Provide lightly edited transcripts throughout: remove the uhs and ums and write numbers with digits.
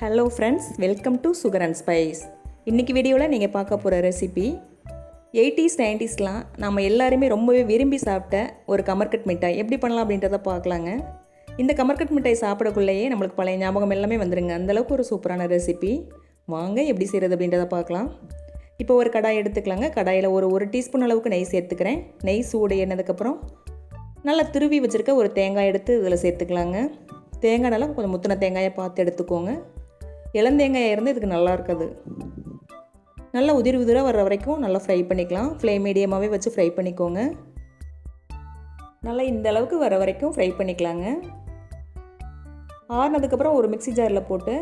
Hello friends, welcome to sugar and spice. இன்றைக்கி வீடியோவில் நீங்கள் பார்க்க போகிற ரெசிபி 80s 90ஸ்லாம் நம்ம எல்லாருமே ரொம்பவே விரும்பி சாப்பிட்ட ஒரு கமர்கட் மிட்டாய் எப்படி பண்ணலாம் அப்படின்றத பார்க்கலாங்க. இந்த கமர்கட் மிட்டாய் சாப்பிடக்குள்ளேயே நம்மளுக்கு பழைய ஞாபகம் எல்லாமே வந்துடுங்க. அந்தளவுக்கு ஒரு சூப்பரான ரெசிபி. வாங்க எப்படி செய்கிறது அப்படின்றத பார்க்கலாம். இப்போ ஒரு கடாய் எடுத்துக்கலாங்க. கடாயில் ஒரு டீஸ்பூன் அளவுக்கு நெய் சேர்த்துக்கிறேன். நெய் சூடு ஏறினதுக்கப்புறம் நல்லா திருவி வச்சுருக்க ஒரு தேங்காய் எடுத்து இதில் சேர்த்துக்கலாங்க. தேங்காய் நல்லா கொஞ்சம் முத்தின தேங்காயை பார்த்து எடுத்துக்கோங்க. இளந்தேங்காய் இருந்து இதுக்கு நல்லா இருக்காது. நல்லா உதிராக வர்ற வரைக்கும் நல்லா ஃப்ரை பண்ணிக்கலாம். ஃப்ளேம் மீடியமாகவே வச்சு ஃப்ரை பண்ணிக்கோங்க. நல்லா இந்த அளவுக்கு வர வரைக்கும் ஃப்ரை பண்ணிக்கலாங்க. ஆறுனதுக்கப்புறம் ஒரு மிக்ஸி ஜாரில் போட்டு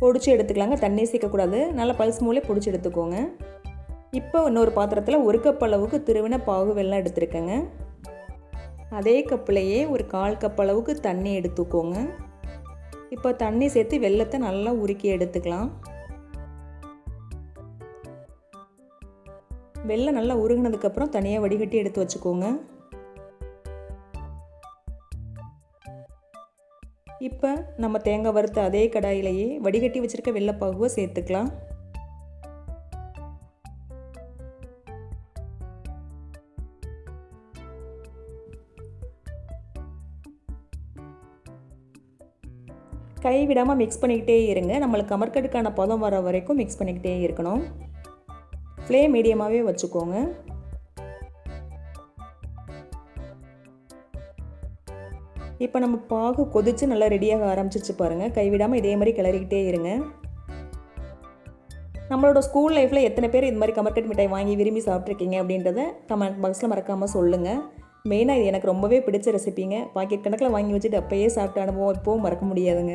பொடிச்சு எடுத்துக்கலாங்க. தண்ணி சேர்க்கக்கூடாது. நல்லா பல்ஸ் மூலே பொடிச்சு எடுத்துக்கோங்க. இப்போ இன்னொரு பாத்திரத்தில் ஒரு கப் அளவுக்கு திருவின பாகு வெல்லம் எடுத்துருக்கேங்க. அதே கப்புலையே ஒரு 1/4 கப் அளவுக்கு தண்ணி எடுத்துக்கோங்க. இப்போ தண்ணி சேர்த்து வெல்லத்தை நல்லா உருக்கி எடுத்துக்கலாம். வெல்லம் நல்லா உருகினதுக்கப்புறம் தனியாக வடிகட்டி எடுத்து வச்சுக்கோங்க. இப்போ நம்ம தேங்காய் வறுத்த அதே கடாயிலேயே வடிகட்டி வச்சுருக்க வெள்ளைப்பாகுவை சேர்த்துக்கலாம். கை விடாமல் மிக்ஸ் பண்ணிக்கிட்டே இருங்க. நம்மளுக்கு கமர்கட்டுக்கான பதம் வர வரைக்கும் மிக்ஸ் பண்ணிக்கிட்டே இருக்கணும். ஃப்ளேம் மீடியமாகவே வச்சுக்கோங்க. இப்போ நம்ம பாகு கொதித்து நல்லா ரெடியாக ஆரம்பிச்சிச்சு பாருங்கள். கைவிடாமல் இதே மாதிரி கிளறிக்கிட்டே இருங்க. நம்மளோட ஸ்கூல் லைஃப்பில் எத்தனை பேர் இது மாதிரி கமர்கட் மிட்டாய் வாங்கி விரும்பி சாப்பிட்ருக்கீங்க அப்படின்றத கமெண்ட் பாக்ஸில் மறக்காமல் சொல்லுங்கள். மெயினாக இது எனக்கு ரொம்பவே பிடிச்ச ரெசிபிங்க. பாக்கெட் கணக்கில் வாங்கி வச்சுட்டு அப்போயே சாப்பிட்ட அனுபவம் இப்போவும் மறக்க முடியாதுங்க.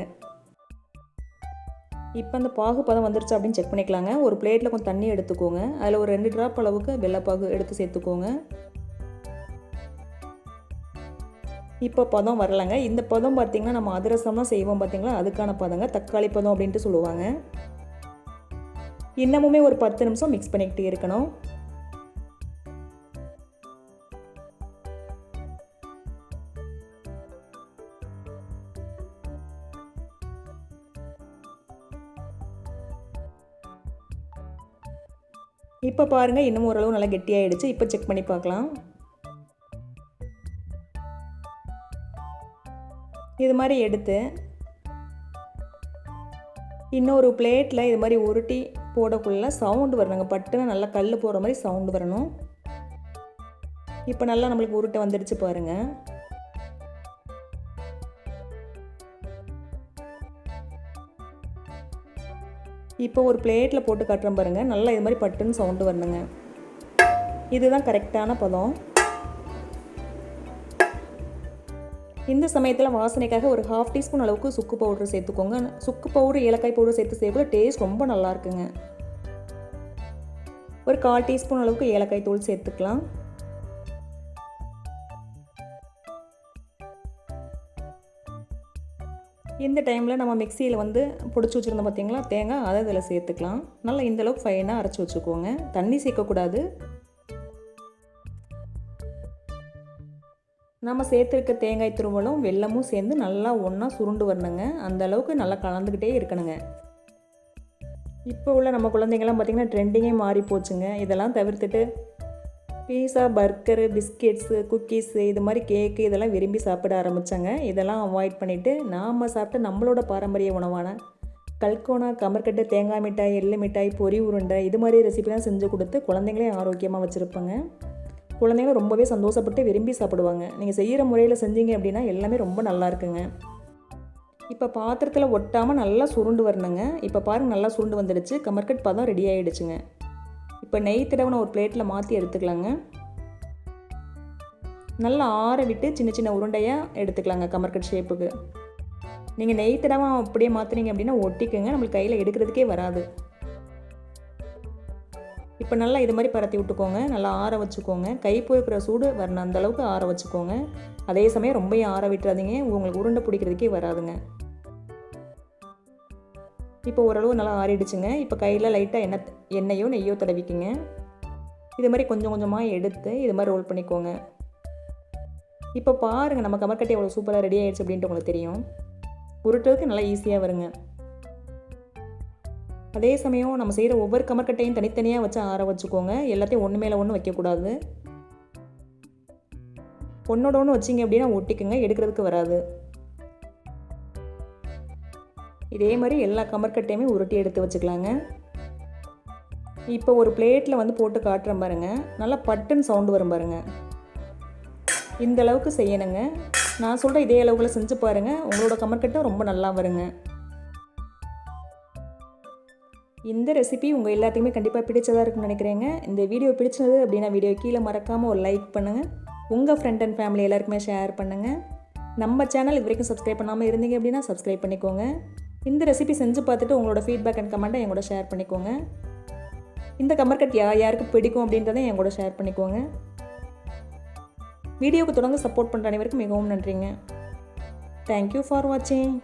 இப்போ அந்த பாகு பதம் வந்துருச்சு அப்படின்னு செக் பண்ணிக்கலாங்க. ஒரு பிளேட்டில் கொஞ்சம் தண்ணி எடுத்துக்கோங்க. அதில் ஒரு 2 ட்ராப் அளவுக்கு வெள்ளைப்பாகு எடுத்து சேர்த்துக்கோங்க. இப்போ பதம் வரலைங்க. இந்த பதம் பார்த்திங்கன்னா நம்ம அதிரசம்லாம் செய்வோம் பார்த்திங்களா, அதுக்கான பதங்க. தக்காளி பதம் அப்படின்ட்டு சொல்லுவாங்க. இன்னமுமே ஒரு 10 நிமிஷம் மிக்ஸ் பண்ணிக்கிட்டே இருக்கணும். இப்போ பாருங்கள், இன்னும் ஓரளவு நல்லா கெட்டியாகிடுச்சு. இப்போ செக் பண்ணி பார்க்கலாம். இது மாதிரி எடுத்து இன்னொரு பிளேட்டில் இது மாதிரி உருட்டி போடக்குள்ள சவுண்டு வரணுங்க. பட்டுன்னு நல்லா கல் போகிற மாதிரி சவுண்டு வரணும். இப்போ நல்லா நம்மளுக்கு உருட்டை வந்துடுச்சு பாருங்கள். இப்போ ஒரு பிளேட்டில் போட்டு காட்டுறேன் பாருங்கள். நல்லா இது மாதிரி பட்டுன்னு சவுண்டு வரணுங்க. இதுதான் கரெக்டான பதம். இந்த சமயத்தில் வாசனைக்காக ஒரு 1/2 டீஸ்பூன் அளவுக்கு சுக்கு பவுடர் சேர்த்துக்கோங்க. சுக்கு பவுடர் ஏலக்காய் பவுடர் சேர்த்து செய்யக்குள்ள டேஸ்ட் ரொம்ப நல்லா இருக்குங்க. ஒரு 1/4 டீஸ்பூன் அளவுக்கு ஏலக்காய் தூள் சேர்த்துக்கலாம். இந்த டைமில் நம்ம மிக்சியில் பொடிச்சு வச்சுருந்தோம் பார்த்திங்களா தேங்காய், அதை இதில் சேர்த்துக்கலாம். நல்லா இந்தளவுக்கு ஃபைனாக அரைச்சி வச்சுக்கோங்க. தண்ணி சேர்க்கக்கூடாது. நம்ம சேர்த்துருக்க தேங்காய் துருவலும் வெல்லமும் சேர்ந்து நல்லா ஒன்றா சுருண்டு வரணுங்க. அந்தளவுக்கு நல்லா கலந்துக்கிட்டே இருக்கணுங்க. இப்போ உள்ள நம்ம குழந்தைங்கள்லாம் பார்த்திங்கன்னா ட்ரெண்டிங்கே மாறி போச்சுங்க. இதெல்லாம் தவிர்த்துட்டு பீஸா, பர்கரு, பிஸ்கெட்ஸு, குக்கீஸு, இது மாதிரி கேக்கு இதெல்லாம் விரும்பி சாப்பிட ஆரம்பித்தாங்க. இதெல்லாம் அவாய்ட் பண்ணிவிட்டு நாம் சாப்பிட்ட நம்மளோட பாரம்பரிய உணவான கல்கோனா, கமர்கட்டு, தேங்காய் மிட்டாய், எள்ளு மிட்டாய், பொரி உருண்டை இது மாதிரி ரெசிபிலாம் செஞ்சு கொடுத்து குழந்தைங்களையும் ஆரோக்கியமாக வச்சுருப்பாங்க. குழந்தைங்களும் ரொம்பவே சந்தோஷப்பட்டு விரும்பி சாப்பிடுவாங்க. நீங்கள் செய்கிற முறையில் செஞ்சீங்க அப்படின்னா எல்லாமே ரொம்ப நல்லா இருக்குங்க. இப்போ பாத்திரத்தில் ஒட்டாமல் நல்லா சுருண்டு வரணுங்க. இப்போ பாருங்கள், நல்லா சுருண்டு வந்துடுச்சு. கமர்கட் பதம் ரெடி ஆகிடுச்சுங்க. இப்போ நெய் தடவை ஒரு பிளேட்டில் மாற்றி எடுத்துக்கலாங்க. நல்லா ஆற விட்டு சின்ன சின்ன உருண்டையாக எடுத்துக்கலாங்க கமர்கட் ஷேப்புக்கு. நீங்கள் நெய் தடவை அப்படியே மாற்றினீங்க அப்படின்னா ஒட்டிக்குங்க. நம்மளுக்கு கையில் எடுக்கிறதுக்கே வராது. இப்போ நல்லா இது மாதிரி பரத்தி விட்டுக்கோங்க. நல்லா ஆற வச்சுக்கோங்க. கை பொறுக்கிற சூடு வரணும் அந்தளவுக்கு ஆற வச்சுக்கோங்க. அதே சமயம் ரொம்பவும் ஆற விட்டுறாதீங்க. உங்களுக்கு உருண்டை பிடிக்கிறதுக்கே வராதுங்க. இப்போ ஓரளவு நல்லா ஆறிடுச்சுங்க. இப்போ கையில் லைட்டாக எண்ணெயோ நெய்யோ தடவிக்குங்க. இது மாதிரி கொஞ்சம் கொஞ்சமாக எடுத்து இது மாதிரி ரோல் பண்ணிக்கோங்க. இப்போ பாருங்கள், நம்ம கமர்கட்டு எவ்வளோ சூப்பராக ரெடி ஆகிடுச்சு அப்படின்ட்டு உங்களுக்கு தெரியும். உருட்டுறதுக்கு நல்லா ஈஸியாக வருங்க. அதே சமயம் நம்ம செய்கிற ஒவ்வொரு கமர்க்கட்டையும் தனித்தனியாக வச்சு ஆற வச்சுக்கோங்க. எல்லாத்தையும் ஒன்று மேலே ஒன்று வைக்கக்கூடாது. ஒன்றோட ஒன்று வச்சிங்க அப்படின்னா ஒட்டிக்குங்க, எடுக்கிறதுக்கு வராது. இதே மாதிரி எல்லா கமர்க்கட்டையுமே உருட்டி எடுத்து வச்சுக்கலாங்க. இப்போ ஒரு பிளேட்டில் வந்து போட்டு காட்டுறேன் பாருங்கள். நல்லா பட்டுன்னு சவுண்டு வரும் பாருங்கள். இந்த அளவுக்கு செய்யணுங்க. நான் சொல்கிற இதே அளவுக்குள்ள செஞ்சு பாருங்கள். உங்களோட கமர்க்கட்டை ரொம்ப நல்லா வருங்க. இந்த ரெசிபி உங்கள் எல்லாத்துக்குமே கண்டிப்பாக பிடிச்சதாக இருக்குன்னு நினைக்கிறேங்க. இந்த வீடியோ பிடிச்சது அப்படின்னா வீடியோ கீழே மறக்காமல் ஒரு லைக் பண்ணுங்கள். உங்கள் ஃப்ரெண்ட் அண்ட் ஃபேமிலி எல்லாருக்குமே ஷேர் பண்ணுங்கள். நம்ம சேனல் இது வரைக்கும் சப்ஸ்கிரைப் பண்ணாமல் இருந்தீங்க அப்படின்னா சப்ஸ்கிரைப் பண்ணிக்கோங்க. இந்த ரெசிபி செஞ்சு பார்த்துட்டு உங்களோட ஃபீட்பேக் அண்ட் கமெண்ட்டை என் கூட ஷேர் பண்ணிக்கோங்க. இந்த கமர்க்கட் யாருக்கு பிடிக்கும் அப்படின்றத என் கூட ஷேர் பண்ணிக்கோங்க. வீடியோவுக்கு தொடர்ந்து சப்போர்ட் பண்ணுற அனைவருக்கும் மிகவும் நன்றிங்க. தேங்க்யூ ஃபார் வாட்சிங்.